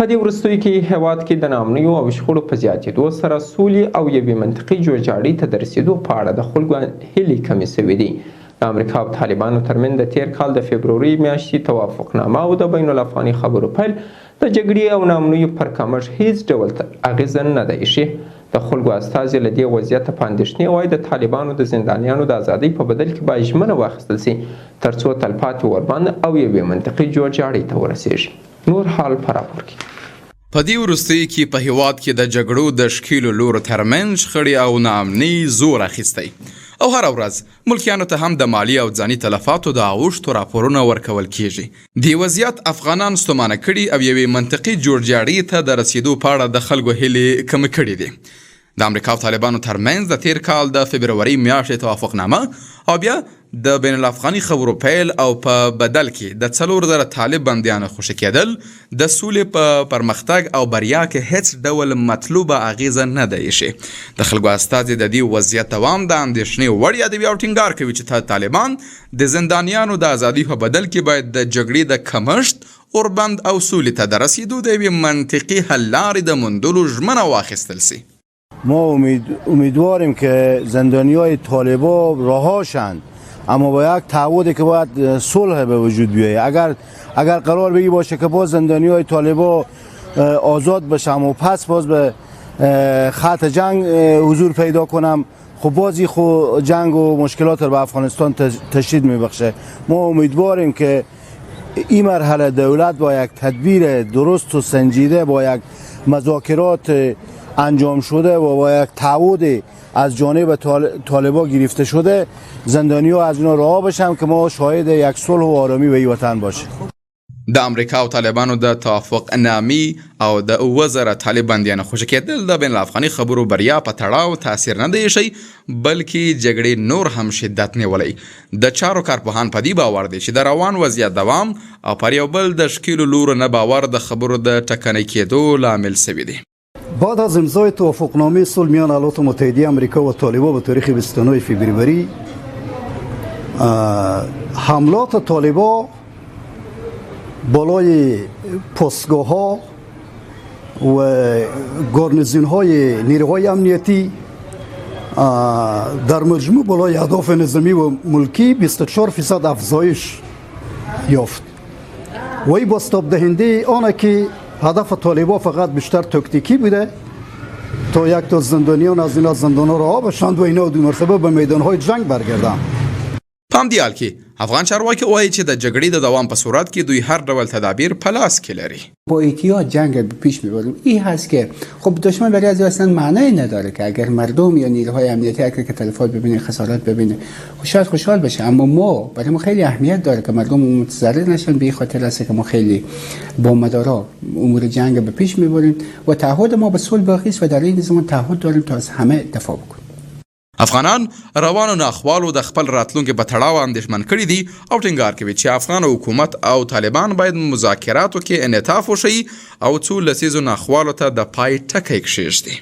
په دې وروستیو کې هیواد کې د ناامنیو او شخړو په زیاتېدو سره سولې او یوې منطقي جوړجاړي ته د رسېدو په اړه د خلکو هیلې کمې سوي دي. د امریکا او طالبانو ترمنځ د تیر کال د فبروري میاشتې توافقنامه او د بین الافغاني خبرو پیل د جګړې او ناامنیو پر کمښت هیڅ ډول اغېزه نه ده ایښې. د خلکو استازي له دې وضعیته په اندېښنې وایي د طالبانو د زندانیانو د ازادۍ په بدل کې باید ژمنه واخیستل سي ترڅو تلپاتې وربند او یوې منطقي جوړجاړي ته ورسیږي. نور حال په راپور کې. په دې وروستیو کې په هیواد کې د جګړو د ښکېلو لورو ترمنځ شخړې او ناامنۍ زور اخیستی او هره ورځ ملکیانو ته هم د مالی او ځاني تلفاتو د اوښتو راپورونه ورکول کیږي. دې وضعیت افغانان ستومانه کړي او یوې منطقي جوړجاړي ته د رسیدو په اړه د خلکو هیلې کمې کړي دي. د امریکا او طالبانو ترمنځ د تیر کال د فبروري میاشتې توافقنامه او بیا د بین الافغاني خبرو پیل او په بدل کې د 4000 طالب بندیانو خوشي کېدل د سولې په پرمختګ او بریا کې هیڅ ډول مطلوبه اغیزه نه ده ایښې. د خلکو استازي د دې وضعیت دوام د اندېښنې وړ یادوي او ټینګار کوي چې طالبان د زندانیانو د ازادۍ په بدل کې باید د جګړې د کمښت اوربند او سولې ته د رسیدو د یوې منطقي حل لارې د موندلو ژمنه واخیستل سي. ما امیدواریم که زندانیای طالبان رهاشند، اما با یک تعهدی که باید صلح به وجود بیاید. اگر قرار بگی باشه که باز زندانیای طالبان آزاد بشم و پس باز به خط جنگ حضور پیدا کنم، خب بازی خود جنگ و مشکلات رو به افغانستان تشدید میبخشه. ما امیدواریم که این مرحله دولت با یک تدبیر درست و سنجیده با یک مذاکرات انجام شده و با یک تعهد از جانب طالبان گرفته شده زندانی‌ها از اینا رها بشن که ما شاهد یک صلح و آرامی به این وطن باشیم. د امریکا او طالبانو د توافق نامې او د 2000 طالب بندیانو خوشي کېدل د بین الافغاني خبرو بریا په تړاو تاثیر نه دی شي بلکې جګړې نور هم شدت نیولی. د چارو کارپوهان په دې باور دي چې د روان وضعیت دوام او پر یو بل د ښکېلو لورو نه باور د خبرو د ټکنۍ کېدو لامل شوی دی. بعد از امضای توافقنامه صلح میان ایالات متحده آمریکا و طالبان به تاریخ 29 فوریه حملات طالبان بالای پستگاه ها و گارنیزون های نیروهای امنیتی در مجموع بالای اهداف نظامی و ملکی 24% افزایش یافت و این بازتاب دهنده آنه که هدف طالبان فقط بیشتر تاکتیکی بوده تا یک تا زندانیان از اینا زندان‌ها رها بشند و اینا دو مرتبه به میدان‌های جنگ برگردند. په همدې حال کې افغان چارواکي وایي چې د جګړې د دوام په صورت کې دوی هر ډول تدابیر په لاس کې لري. با احتیاط جنگ رو پیش میبریم. این هست که خب دشمن برای از اصلا معنی نداره که اگر مردم یا نیروهای امنیتی اگر که تلفات ببینه خسارات ببینه شاید خوشحال بشه، اما ما برای ما خیلی اهمیت داره که مردم متضرر نشن. به این خاطر است که ما خیلی با مدارا امور جنگ به پیش میبریم و تعهد ما به صلح باقی است و در این زمان تعهد داریم تا از همه دفاع بکنیم. افغانان روانو ناخوالو د خپل راتلونکي په تړاو اندېښمن کړي دي او ټینګار کوي چې افغان حکومت او طالبان باید مذاکراتو کې انعطاف وشي او څو لسیزو ناخوالو ته د پای ټکی کښېږدي.